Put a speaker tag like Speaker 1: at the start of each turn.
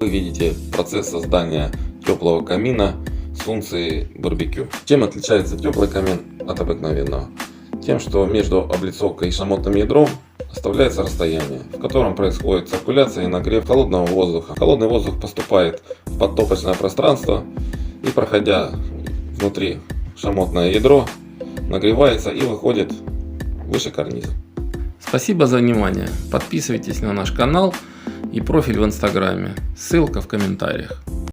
Speaker 1: Вы видите процесс создания теплого камина с функцией барбекю. Чем отличается теплый камин от обыкновенного? Тем, что между облицовкой и шамотным ядром оставляется расстояние, в котором происходит циркуляция и нагрев холодного воздуха. Холодный воздух поступает в подтопочное пространство и, проходя внутри шамотное ядро, нагревается и выходит выше карниза.
Speaker 2: Спасибо за внимание. Подписывайтесь на наш канал и профиль в Инстаграме. Ссылка в комментариях.